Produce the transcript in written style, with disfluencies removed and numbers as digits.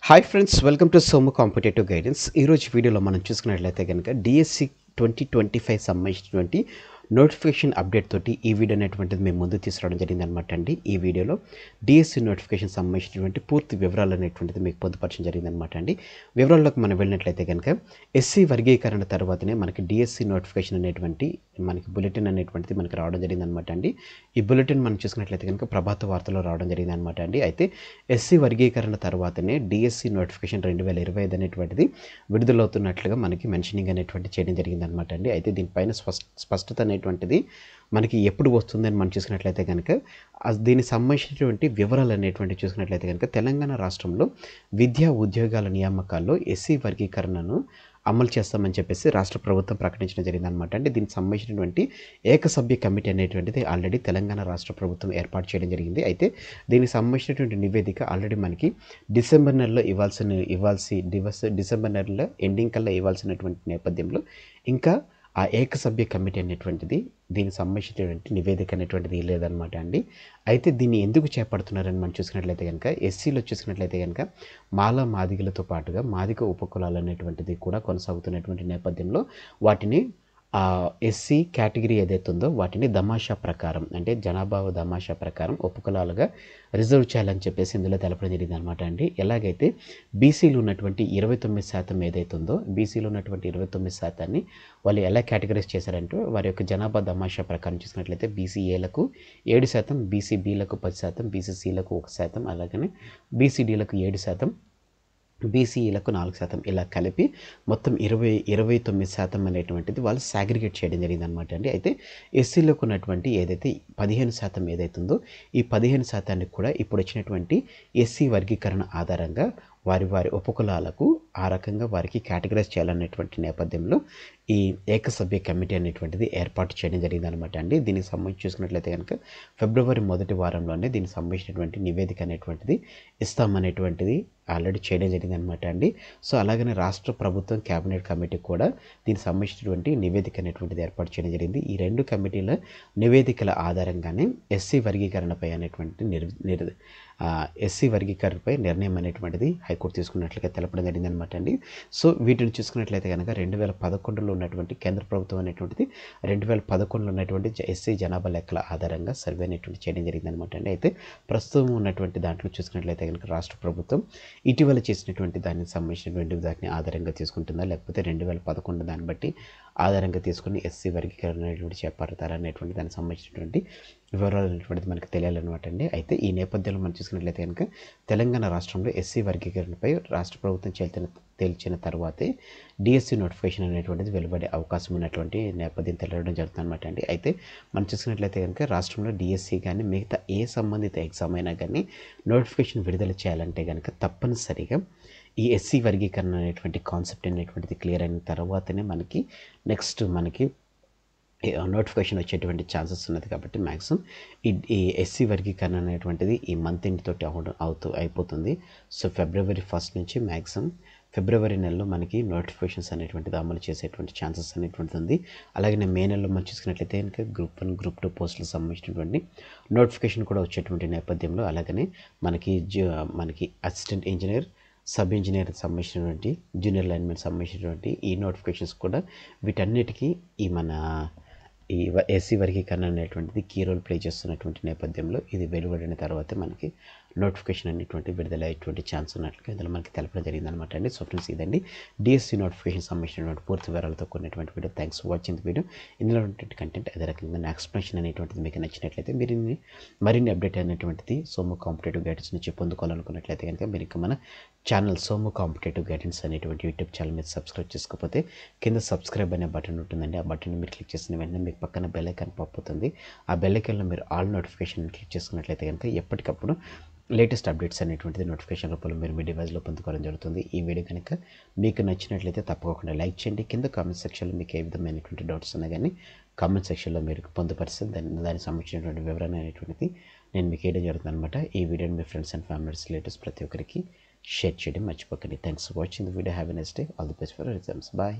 Hi friends, welcome to Somu competitive guidance. ఈరోజు వీడియోలో మనం చూసుకున్నట్లయితే కనుక డిఎస్సి 2025 సంబంధించినటువంటి నోటిఫికేషన్ అప్డేట్ తోటి ఈ వీడియో అనేటువంటిది మేము ముందు తీసుకురావడం జరిగింది అనమాట అండి. ఈ వీడియోలో డిఎస్సి నోటిఫికేషన్ సంబంధించినటువంటి పూర్తి వివరాలు అనేటువంటిది మీకు పొందుపరచడం జరిగింది అనమాట అండి. వివరాల్లోకి మనం వెళ్ళినట్లయితే కనుక ఎస్సీ వర్గీకరణ తర్వాతనే మనకి డిఎస్సి నోటిఫికేషన్ అనేటువంటి మనకి బులెటిన్ అనేటువంటిది మనకి రావడం జరిగింది అనమాట అండి. ఈ బులెటిన్ మనం చూసుకున్నట్లయితే కనుక ప్రభాత వార్తలో రావడం జరిగింది అనమాట అండి. అయితే ఎస్సీ వర్గీకరణ తర్వాతనే డిఎస్సి నోటిఫికేషన్ 2025 అనేటువంటిది విడుదలవుతున్నట్లుగా మనకి మెన్షనింగ్ అనేటువంటి చేయడం జరిగిందనమాట అండి. అయితే దీనిపైన స్పష్టత అనేటువంటిది మనకి ఎప్పుడు వస్తుందని మనం చూసుకున్నట్లయితే కనుక దీనికి సంబంధించినటువంటి వివరాలు అనేటువంటివి చూసుకున్నట్లయితే కనుక తెలంగాణ రాష్ట్రంలో విద్యా ఉద్యోగాల నియామకాల్లో ఎస్సీ వర్గీకరణను అమలు చేస్తామని చెప్పేసి రాష్ట్ర ప్రభుత్వం ప్రకటించడం జరిగిందనమాట. అంటే దీనికి సంబంధించినటువంటి ఏకసభ్య కమిటీ అనేటువంటిది ఆల్రెడీ తెలంగాణ రాష్ట్ర ప్రభుత్వం ఏర్పాటు చేయడం జరిగింది. అయితే దీనికి సంబంధించినటువంటి నివేదిక ఆల్రెడీ మనకి డిసెంబర్ నెలలో డిసెంబర్ నెలలో ఎండింగ్ కల్లా ఇవ్వాల్సినటువంటి నేపథ్యంలో ఇంకా ఆ ఏకసభ్య కమిటీ అనేటువంటిది దీనికి సంబంధించినటువంటి నివేదిక అనేటువంటిది లేదనమాట అండి. అయితే దీన్ని ఎందుకు చేపడుతున్నారని మనం చూసుకున్నట్లయితే కనుక ఎస్సీలో చూసుకున్నట్లయితే కనుక మాల మాదిగలతో పాటుగా మాదిగ ఉపకులాలు అనేటువంటిది కూడా కొనసాగుతున్నటువంటి నేపథ్యంలో వాటిని ఎస్సీ కేటగిరీ ఏదైతే ఉందో వాటిని దమాషా ప్రకారం అంటే జనాభా దమాషా ప్రకారం ఉపకులాలుగా రిజర్వ్ చేయాలని చెప్పేసి ఇందులో తెలపడం జరిగింది అనమాట అండి. ఎలాగైతే బీసీలు ఉన్నటువంటి 29% ఏదైతే ఉందో బీసీలో ఉన్నటువంటి 29% వాళ్ళు ఎలా కేటగరైజ్ చేశారంటే వారి యొక్క జనాభా దమాషా ప్రకారం చూసినట్లయితే బీసీఏలకు 7%, బీసీబీలకు 10%, బీసీసీలకు 1%, అలాగనే బీసీడీలకు 7%, బీసీఈలకు 4% ఇలా కలిపి మొత్తం 29% అనేటువంటిది వాళ్ళు సాగ్రిగేట్ చేయడం జరిగిందనమాట అండి. అయితే ఎస్సీలకు ఉన్నటువంటి ఏదైతే 15% ఏదైతే ఉందో ఈ 15% కూడా ఇప్పుడు వచ్చినటువంటి ఎస్సీ వర్గీకరణ ఆధారంగా వారి ఉపకులాలకు ఆ రకంగా వారికి కేటగరైజ్ చేయాలనేటువంటి నేపథ్యంలో ఈ ఏకసభ్య కమిటీ అనేటువంటిది ఏర్పాటు చేయడం జరిగిందనమాట అండి. దీనికి సంబంధించి చూసుకున్నట్లయితే కనుక ఫిబ్రవరి మొదటి వారంలోనే దీనికి సంబంధించినటువంటి నివేదిక అనేటువంటిది ఇస్తామనేటువంటిది ఆల్రెడీ చేయడం జరిగిందనమాట అండి. సో అలాగనే రాష్ట్ర ప్రభుత్వం క్యాబినెట్ కమిటీ కూడా దీనికి సంబంధించినటువంటి నివేదిక అనేటువంటిది ఏర్పాటు చేయడం జరిగింది. ఈ రెండు కమిటీల నివేదికల ఆధారంగానే ఎస్సీ వర్గీకరణపై అనేటువంటి ఎస్సీ వర్గీకరణపై నిర్ణయం అనేటువంటిది హైకోర్టు తీసుకున్నట్లుగా తెలపడం జరిగిందనమాట అండి. సో వీటిని చూసుకున్నట్లయితే కనుక 2011లో ఉన్నటువంటి కేంద్ర ప్రభుత్వం అనేటువంటిది 2011లో ఉన్నటువంటి ఎస్సీ జనాభా లెక్కల ఆధారంగా సర్వే అనేటువంటి చేయడం జరిగిందనమాట అండి. అయితే ప్రస్తుతం ఉన్నటువంటి దాంట్లో చూసుకున్నట్లయితే కనుక రాష్ట్ర ప్రభుత్వం ఇటీవల చేసినటువంటి దానికి సంబంధించినటువంటి దాన్ని ఆధారంగా తీసుకుంటుందా లేకపోతే 2011 దాన్ని బట్టి ఆధారంగా తీసుకుని ఎస్సీ వర్గీకరణ అనేటువంటి చేపడతారా అనేటువంటి దానికి సంబంధించినటువంటి వివరాలు అనేటువంటిది మనకు తెలియాలన్నమాట అండి. అయితే ఈ నేపథ్యంలో మనం చూసుకున్నట్లయితే కనుక తెలంగాణ రాష్ట్రంలో ఎస్సీ వర్గీకరణపై రాష్ట్ర ప్రభుత్వం తేల్చిన తర్వాతే డిఎస్సి నోటిఫికేషన్ అనేటువంటిది వెలువడే అవకాశం ఉన్నటువంటి నేపథ్యం తెలియడం జరుగుతుంది అనమాట అండి. అయితే మనం చూసుకున్నట్లయితే కనుక రాష్ట్రంలో డిఎస్సి కానీ మిగతా ఏ సంబంధిత ఎగ్జామ్ అయినా కానీ నోటిఫికేషన్ విడుదల చేయాలంటే కనుక తప్పనిసరిగా ఈ ఎస్సీ వర్గీకరణ అనేటువంటి కాన్సెప్ట్ అనేటువంటిది క్లియర్ అయిన తర్వాతనే నెక్స్ట్ మనకి నోటిఫికేషన్ వచ్చేటువంటి ఛాన్సెస్ ఉన్నది. కాబట్టి మ్యాక్సిమం ఈ ఎస్సీ వర్గీకరణ అనేటువంటిది ఈ మంత్ ఎండ్ తోటి అయిపోతుంది. సో ఫిబ్రవరి 1 నుంచి మ్యాక్సిమం ఫిబ్రవరి నెలలో మనకి నోటిఫికేషన్స్ అనేటువంటిది అమలు చేసేటువంటి ఛాన్సెస్ అనేటువంటిది ఉంది. అలాగే మే నెలలో మనం చూసుకున్నట్లయితే కనుక గ్రూప్ 1, గ్రూప్ 2 పోస్టులకు సంబంధించినటువంటి నోటిఫికేషన్ కూడా వచ్చేటువంటి నేపథ్యంలో అలాగనే మనకి అసిస్టెంట్ ఇంజనీర్, సబ్ ఇంజనీర్ సంబంధించినటువంటి జూనియర్ లైన్మెన్ సంబంధించినటువంటి ఈ నోటిఫికేషన్స్ కూడా వీటన్నిటికీ ఈ ఎస్సీ వర్గీకరణ అనేటువంటిది కీ రోల్ ప్లే చేస్తున్నటువంటి నేపథ్యంలో ఇది వెలువడిన తర్వాతే మనకి నోటిఫికేషన్ అనేటువంటి విడుదలయ్యేటువంటి ఛాన్స్ ఉన్నట్లుగా ఇందులో మనకి తెలపడం జరిగిందనమాట అండి. సో ఫ్రెండ్స్ ఇదండి డిఎస్సి నోటిఫికేషన్ సంబంధించినటువంటి పూర్తి వివరాలతో కొన్నటువంటి video. Thanks for watching the video. ఇందులో ఉన్నటువంటి కంటెంట్ అదే రకంగా నా ఎక్స్ప్లెనేషన్ అనేటువంటిది మీకు నచ్చినట్లయితే మీరు మరిన్ని అప్డేట్ అనేటువంటిది సోము కాంపిటేటివ్ గైడెన్స్ నుంచి పొందుకోవాలనుకున్నట్లయితే కనుక మీరు ఇంకా మన ఛానల్ సోము కాంపిటేటివ్ గైడెన్స్ అనేటువంటి యూట్యూబ్ ఛానల్ మీద సబ్స్క్రైబ్ చేసుకోకపోతే కింద సబ్స్క్రైబ్ అనే బటన్ ఉంటుందండి. ఆ బటన్ మీరు క్లిక్ చేసిన వెంటనే మీకు పక్కన బెల్ ఐకాన్ పాప్ అవుతుంది. ఆ బెల్ ఐకాన్లో మీరు ఆల్ నోటిఫికేషన్ క్లిక్ చేసుకున్నట్లయితే కనుక ఎప్పటికప్పుడు లేటెస్ట్ అప్డేట్స్ అనేటువంటిది నోటిఫికేషన్ రూపంలో మీరు మీ డివైస్లో పొందుకోవడం జరుగుతుంది. ఈ వీడియో కనుక మీకు నచ్చినట్లయితే తప్పకుండా లైక్ చేయండి. కింద కామెంట్ సెక్షన్లో మీకు ఏ విధమైనటువంటి డౌట్స్ ఉన్నా కానీ కామెంట్ సెక్షన్లో మీరు పొందుపరిస్తే దానికి సంబంధించినటువంటి వివరణ అనేటువంటిది నేను మీకు వేయడం జరుగుతుంది అనమాట. ఈ వీడియోని మీ ఫ్రెండ్స్ అండ్ ఫ్యామిలీస్ రిలేటివ్స్ ప్రతి ఒక్కరికి షేర్ చేయడం మర్చిపోకండి. Thanks for watching the video. Have a nice day. All the best for exams. Bye.